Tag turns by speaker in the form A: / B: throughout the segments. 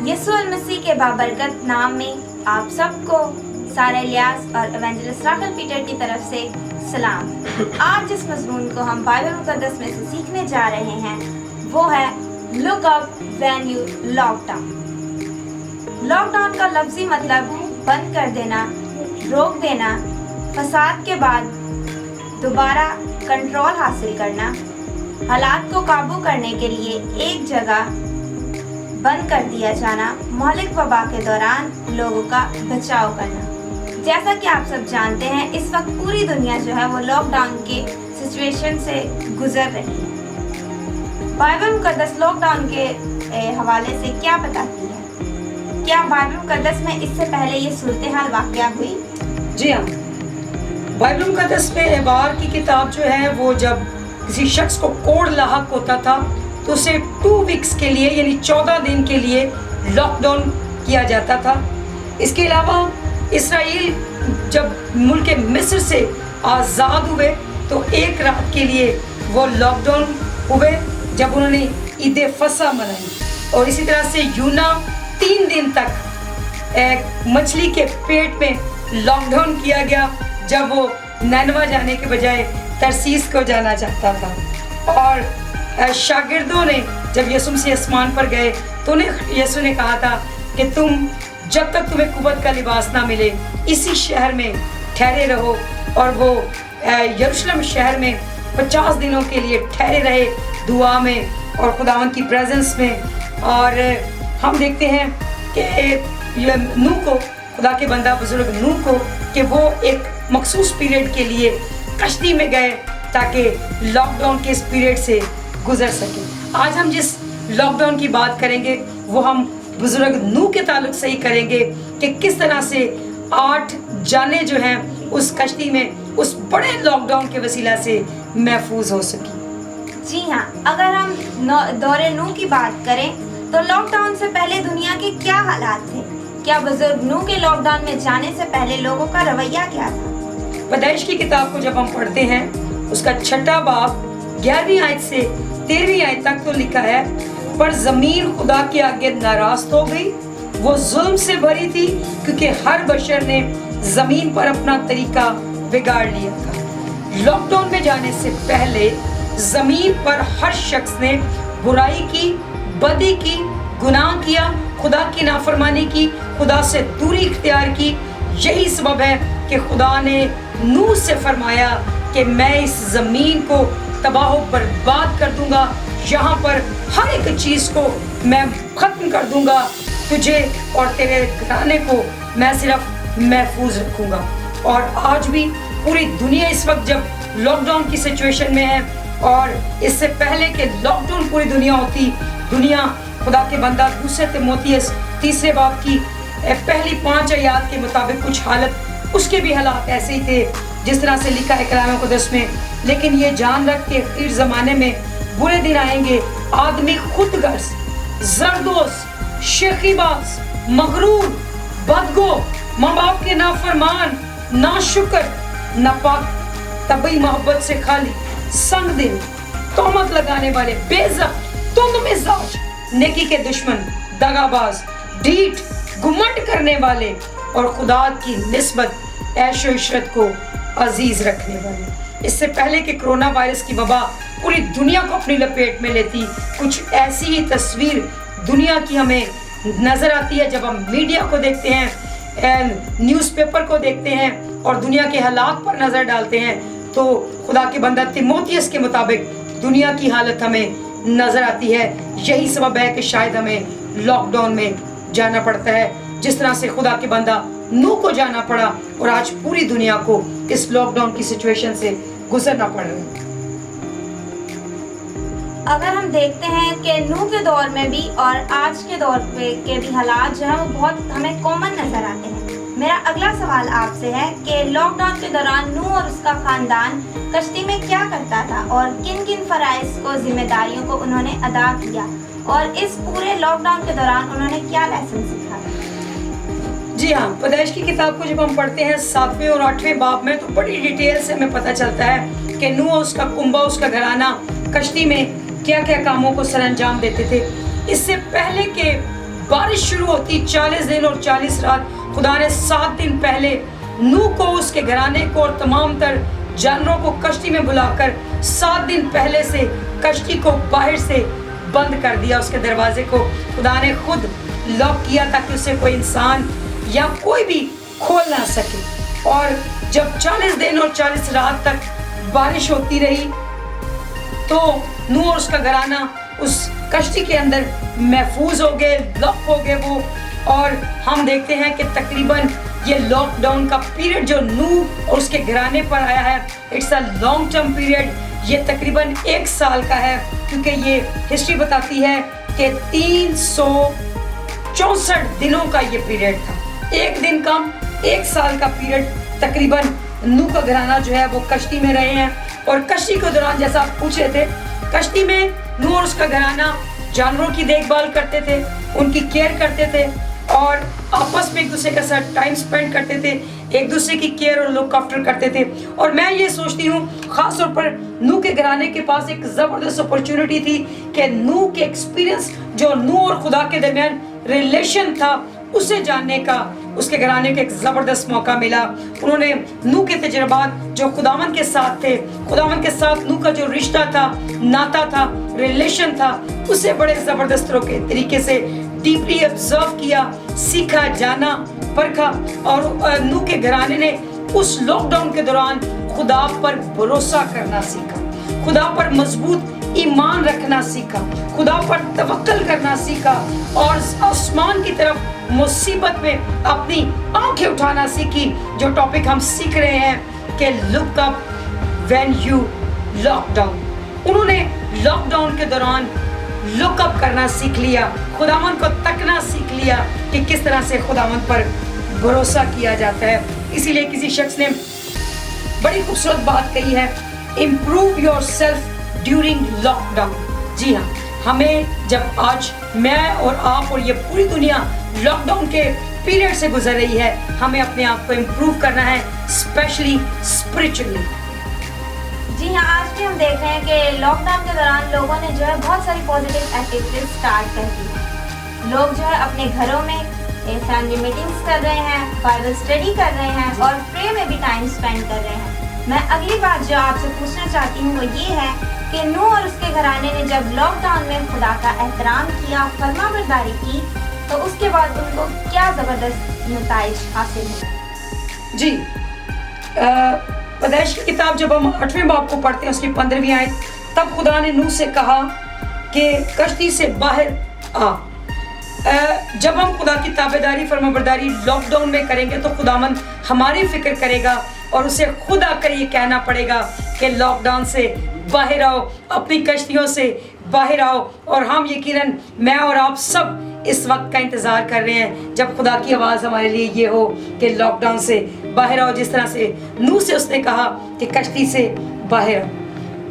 A: यीशु मसीह के बाबरकत नाम में आप सबको सारा इलियास और एवेंजलिस्ट राखल पीटर की तरफ से सलाम। आज जिस मजमून को हम बाइबल मुकद्दस में से सीखने जा रहे हैं वो है look up when you lockdown. Lockdown का लफ्जी मतलब बंद कर देना, रोक देना, फसाद के बाद दोबारा कंट्रोल हासिल करना, हालात को काबू करने के लिए एक जगह बंद कर दिया जाना, मौलिक वबा के दौरान लोगों का बचाव करना। जैसा कि आप सब जानते हैं इस वक्त पूरी दुनिया जो है वो लॉकडाउन के सिचुएशन से गुजर रही है। बाइबल मुकद्दस लॉकडाउन के हवाले से क्या बताती है? क्या बाइबल मुकद्दस में इससे पहले ये सूरत हाल वाक़या हुई?
B: जी हाँ, बाइबल मुकद्दस में एबार की किताब जो है वो जब किसी शख्स को कोड़ लाहक होता था तो उसे 2 वीक्स के लिए यानी 14 दिन के लिए लॉकडाउन किया जाता था। इसके अलावा इसराइल जब मुल्क मिस्र से आज़ाद हुए तो एक रात के लिए वो लॉकडाउन हुए जब उन्होंने ईद फसह मनाई। और इसी तरह से यूना 3 दिन तक एक मछली के पेट में लॉकडाउन किया गया जब वो नैनवा जाने के बजाय तरसीस को जाना चाहता था। और शागिर्दों ने जब यीशु मसीह आसमान पर गए तो उन्हें यीशु ने कहा था कि तुम जब तक तुम्हें कुव्वत का लिबास ना मिले इसी शहर में ठहरे रहो। और वो यरूशलेम शहर में 50 दिनों के लिए ठहरे रहे दुआ में और खुदावन की प्रेजेंस में। और हम देखते हैं कि नूह को, खुदा के बंदा बुजुर्ग नूह को, कि वो एक मखसूस पीरियड के लिए कश्ती में गए ताकि लॉकडाउन के इस पीरियड से गुजर सके। आज हम जिस लॉकडाउन की बात करेंगे वो हम बुजुर्ग नूह के ताल्लुक से ही करेंगे कि किस तरह से 8 जानें जो हैं उस कश्ती में उस बड़े लॉकडाउन के वसीला से महफूज हो सकी।
A: जी हाँ, अगर हम दौरे नूह की बात करें तो लॉकडाउन से पहले दुनिया के क्या हालात थे? क्या बुजुर्ग नूह के लॉकडाउन में जाने से पहले लोगों का रवैया क्या था?
B: पैदाइश की किताब को जब हम पढ़ते हैं उसका 6 बाब 11वीं आयत से 13वीं आयत तक तो लिखा है, पर जमीन खुदा के आगे नाराज हो गई, वो जुल्म से भरी थी क्योंकि हर बशर ने जमीन पर अपना तरीका बिगाड़ लिया था। लॉकडाउन में जाने से पहले जमीन पर हर शख्स ने बुराई की, बदी की, गुनाह किया, खुदा की नाफरमानी की, खुदा से दूरी इख्तियार की। यही सबब है कि खुदा ने नूह से फरमाया कि मैं इस जमीन को तबाह बर्बाद कर दूंगा, यहाँ पर हर एक चीज को मैं खत्म कर दूंगा, तुझे और तेरे घराने को मैं सिर्फ महफूज रखूंगा। और आज भी पूरी दुनिया इस वक्त जब लॉकडाउन की सिचुएशन में है और इससे पहले कि लॉकडाउन पूरी दुनिया होती, दुनिया खुदा के बंदा 2 तिमोथियस 3 बाब की पहली 5 आयत के मुताबिक कुछ हालत उसके भी हालात ऐसे ही थे जिस तरह से लिखा है कलाम मुकद्दस में। लेकिन ये जान रख के आखिर ज़माने में बुरे दिन आएंगे, आदमी खुदगर्ज, जरदोस, शेखीबाज, मगरूर, बदगो, माँ बाप के नाफरमान, नाशुक्र, नापाक, तबई मोहब्बत से खाली, संग दिल, तोहमत लगाने वाले, बेइज्जत, तुंद मिजाज, नेकी के दुश्मन, दगाबाज, ढीठ, घुमंड करने वाले और खुदा की निस्बत ऐशो इशरत को अजीज रखने वाले। इससे पहले कि कोरोना वायरस की वबा पूरी दुनिया को अपनी लपेट में लेती, कुछ ऐसी ही तस्वीर दुनिया की हमें नजर आती है जब हम मीडिया को देखते हैं, न्यूज़पेपर को देखते हैं और दुनिया के हालात पर नजर डालते हैं। तो खुदा के बंदा तिमोथियस के मुताबिक दुनिया की हालत हमें नजर आती है। यही सबब है कि शायद हमें लॉकडाउन में जाना पड़ता है, जिस तरह से खुदा के बंदा नूह को जाना पड़ा और आज पूरी दुनिया को इस लॉकडाउन की सिचुएशन से गुजरना पड़ रहा है।
A: अगर हम देखते हैं कि नूह के दौर में भी और आज के दौर के भी हालात जो है वो बहुत हमें कॉमन नजर आते हैं। मेरा अगला सवाल आपसे है कि लॉकडाउन के दौरान नूह और उसका खानदान कश्ती में क्या करता था और किन किन फराइज को, जिम्मेदारियों को उन्होंने अदा किया और इस पूरे लॉकडाउन के दौरान उन्होंने क्या लेसन सीखा?
B: जी हाँ, पैदाइश की किताब को जब हम पढ़ते हैं 7वें और 8वें बाब में तो बड़ी डिटेल से हमें पता चलता है कि नूह, उसका कुंबा, उसका घराना कश्ती में क्या क्या कामों को सरअंजाम देते थे। इससे पहले के बारिश शुरू होती 40 दिन और 40 रात, खुदा ने 7 दिन पहले नूह को, उसके घराने को और तमाम तर जानवरों को कश्ती में बुलाकर 7 दिन पहले से कश्ती को बाहर से बंद कर दिया। उसके दरवाजे को खुदा ने खुद लॉक किया ताकि उसे कोई इंसान या कोई भी खोल ना सके। और जब 40 दिन और 40 रात तक बारिश होती रही तो नूह और उसका घराना उस कश्ती के अंदर महफूज हो गए, लॉक हो गए वो। और हम देखते हैं कि तकरीबन ये लॉकडाउन का पीरियड जो नूह और उसके घराने पर आया है, it's a long term period. ये तकरीबन 1 साल का है, क्योंकि ये हिस्ट्री बताती है कि 364 दिनों का ये पीरियड था। एक दिन कम, 1 साल का पीरियड तकरीबन नूह का घराना जो है वो कश्ती में रहे हैं। और कश्ती के दौरान, जैसा आप पूछ रहे थे, कश्ती में नूह और उसका घराना जानवरों की देखभाल करते थे, उनकी केयर करते थे और आपस में एक दूसरे के साथ टाइम स्पेंड करते थे, एक दूसरे की केयर और लुक आफ्टर करते थे। और मैं ये सोचती हूँ खास तौर पर नूह के घराने के पास एक ज़बरदस्त अपॉर्चुनिटी थी कि नूह के एक्सपीरियंस, जो नूह और खुदा के दरमियान रिलेशन था, उसे जानने का उसके घराने को एक ज़बरदस्त मौका मिला। उन्होंने नूह के तजुर्बात जो खुदावन के साथ थे, खुदावन के साथ नूह का जो रिश्ता था, नाता था, रिलेशन था, उसे बड़े ज़बरदस्त तरीके से डीपली ऑब्जर्व किया, सीखा, जाना, परखा। और नूह के घराने ने उस लॉकडाउन के दौरान खुदा पर भरोसा करना सीखा, खुदा पर मजबूत ईमान रखना सीखा, खुदा पर तवक्कल करना सीखा और आसमान की तरफ मुसीबत में अपनी आंखें उठाना सीखी। जो टॉपिक हम सीख रहे हैं कि look up when you lockdown. उन्होंने लॉकडाउन के दौरान लुक अप करना सीख लिया, खुदावन को तकना सीख लिया कि किस तरह से खुदावन पर भरोसा किया जाता है। इसीलिए किसी शख्स ने बड़ी खूबसूरत बात कही है, improve yourself during lockdown. जी हाँ, हमें जब आज मैं और आप और ये पूरी दुनिया लॉकडाउन के पीरियड से गुजर रही है, हमें अपने आप को इम्प्रूव करना है, स्पेशली स्पिरिचुअली।
A: जी हाँ, आज भी हम देख रहे हैं कि लॉकडाउन के दौरान लोगों ने जो है बहुत सारी पॉजिटिव एक्टिविटीज स्टार्ट कर दी है। लोग जो है अपने घरों में फैमिली मीटिंग्स कर रहे हैं, बाइबल स्टडी कर रहे हैं और प्रे में भी टाइम स्पेंड कर रहे हैं। मैं अगली बात जो आपसे पूछना चाहती हूँ वो ये है कि नूह और उसके घराने ने जब लॉकडाउन में खुदा का एहतराम किया, फरमाबरदारी की, तो उसके बाद उनको क्या ज़बरदस्त नताइज हासिल हुए।
B: जी, पैदाइश की किताब जब हम 8वें बाब को पढ़ते हैं, उसकी 15वीं आयत, तब खुदा ने नूह से कहा कि कश्ती से बाहर आ। जब हम खुदा की ताबेदारी, फरमाबरदारी लॉकडाउन में करेंगे तो खुदावंद हमारी फिक्र करेगा और उसे खुद आकर ये कहना पड़ेगा कि लॉकडाउन से बाहर आओ, अपनी कश्तियों से बाहर आओ। और हम यकीनन, मैं और आप सब इस वक्त का इंतज़ार कर रहे हैं जब खुदा की आवाज़ हमारे लिए ये हो कि लॉकडाउन से बाहर आओ, जिस तरह से नूह से उसने कहा कि कश्ती से बाहर आओ।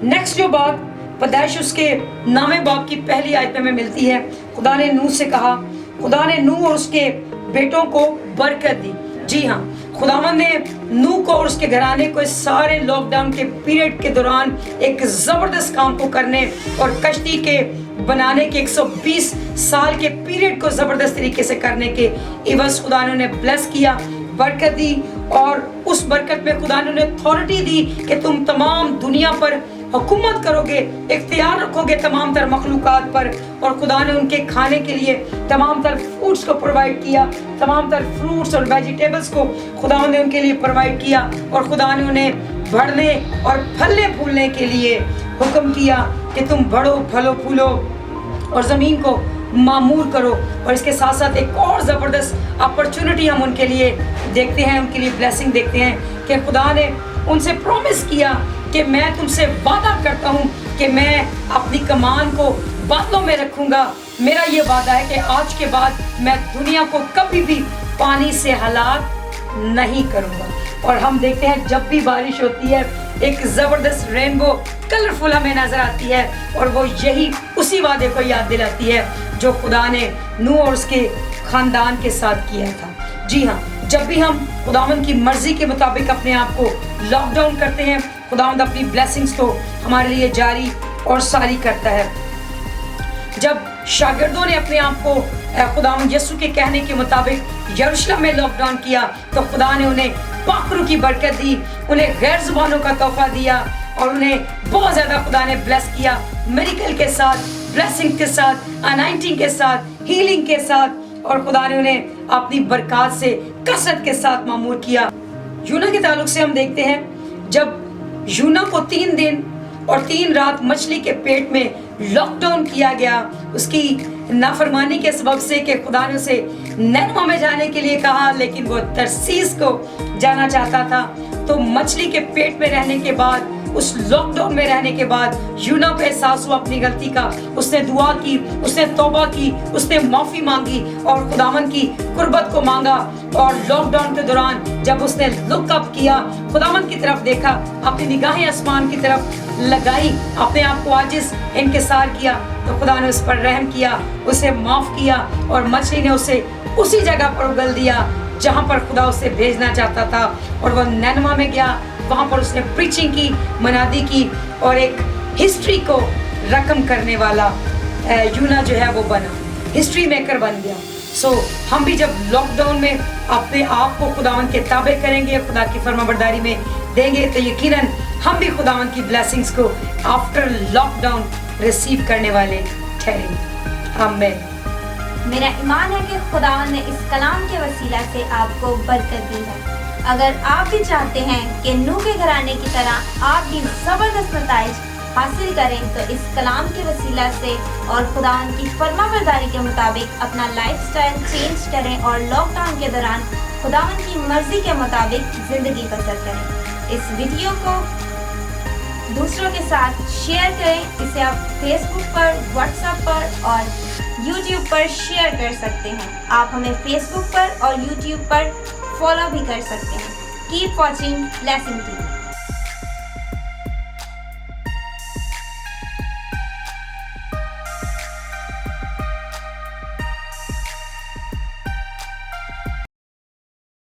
B: नेक्स्ट जो बात पैदाइश उसके 9वें बाब की पहली आयत में मिलती है, खुदा ने नूह से कहा, खुदा ने नूह और उसके बेटों को बरकत दी। जी हाँ, खुदावंद ने नूह को और उसके घराने को इस सारे लॉकडाउन के पीरियड के दौरान एक ज़बरदस्त काम को करने और कश्ती के बनाने के 120 साल के पीरियड को ज़बरदस्त तरीके से करने के इवज़ खुदा ने उन्हें ब्लेस किया, बरकत दी। और उस बरकत में खुदा ने उन्हें अथॉरिटी दी कि तुम तमाम दुनिया पर हुकूमत करोगे, इख्तियार रखोगे तमाम तर मखलूक़ात पर। और खुदा ने उनके खाने के लिए तमाम तर फूड्स को प्रोवाइड किया, तमाम तर फ्रूट्स और वेजिटेबल्स को खुदा ने उनके लिए प्रोवाइड किया। और खुदा ने उन्हें बढ़ने और फलने फूलने के लिए हुक्म किया कि तुम बढ़ो, फलो फूलो और ज़मीन को मामूर करो। और इसके साथ साथ एक और ज़बरदस्त अपॉर्चुनिटी हम उनके लिए देखते हैं, उनके लिए ब्लेसिंग देखते हैं कि खुदा ने उनसे प्रॉमिस किया कि मैं तुमसे वादा करता हूँ कि मैं अपनी कमान को बादलों में रखूँगा। मेरा ये वादा है कि आज के बाद मैं दुनिया को कभी भी पानी से हलाक नहीं करूँगा। और हम देखते हैं जब भी बारिश होती है एक ज़बरदस्त रेनबो कलरफुल हमें नज़र आती है और वो यही उसी वादे को याद दिलाती है जो खुदा ने नूह और उसके ख़ानदान के साथ किया था। जी हाँ, जब भी हम खुदावंद की मर्ज़ी के मुताबिक अपने आप को लॉकडाउन करते हैं, खुदावंद अपनी ब्लेसिंग्स को हमारे लिए जारी और सारी करता है। जब शागिर्दों ने अपने आप को खुदावंद यीशु के कहने के मुताबिक यरूशलेम में लॉकडाउन किया तो खुदा ने उन्हें पाक रूह की बरकत दी, उन्हें गैर जुबानों का तोहफा दिया और उन्हें बहुत ज्यादा खुदा ने ब्लेस किया, मिरेकल के साथ, ब्लेसिंग के साथ, अनाइंटिंग के साथ, हीलिंग के साथ, और खुदा ने उन्हें अपनी बरकत से कसरत के साथ मामूर किया। यूना के ताल्लुक से हम देखते हैं जब यूना को 3 दिन और 3 रात मछली के पेट में लॉकडाउन किया गया, उसकी नाफरमानी के सबब से कि खुदा ने उसे निनवे में जाने के लिए कहा लेकिन वो तरसीस को जाना चाहता था, तो मछली के पेट में रहने के बाद, उस लॉकडाउन में रहने के बाद यूना को एहसास हुआ अपनी गलती का। उसने दुआ की, उसने तौबा की, उसने माफी मांगी और खुदावंद की कुर्बत को मांगा। और लॉकडाउन के दौरान जब उसने लुक अप किया, खुदावंद की तरफ देखा, अपनी निगाहें आसमान की तरफ लगाई, अपने आप को आजिज इनकिसार किया, तो खुदा ने उस पर रहम किया, उसे माफ किया और मछली ने उसे उसी जगह पर उगल दिया जहाँ पर खुदा उसे भेजना चाहता था। और वह निनवे में गया, वहाँ पर उसने प्रीचिंग की, मनादी की और एक हिस्ट्री को रकम करने वाला यूना जो है वो बना, हिस्ट्री मेकर बन गया। सो हम भी जब लॉकडाउन में अपने आप को खुदावंद के ताबे करेंगे, खुदा की फरमाबरदारी में देंगे, तो यकीनन हम भी खुदावंद की ब्लेसिंग्स को आफ्टर लॉकडाउन रिसीव करने वाले ठहरेंगे। आमीन।
A: मेरा ईमान है कि खुदावंद ने इस कलाम के वसीला से आपको बरकत दी है। अगर आप भी चाहते हैं कि नूह के घराने की तरह आप भी ज़बरदस्त नताइज हासिल करें, तो इस कलाम के वसीला से और खुदावंद की फरमाबरदारी के मुताबिक अपना लाइफस्टाइल चेंज करें और लॉकडाउन के दौरान खुदावंद की मर्जी के मुताबिक ज़िंदगी बसर करें। इस वीडियो को दूसरों के साथ शेयर करें। इसे आप फेसबुक पर, व्हाट्सएप पर और यूट्यूब पर शेयर कर सकते हैं। आप हमें फेसबुक पर और यूट्यूब पर फॉलो भी कर सकते हैं। Keep watching blessing TV.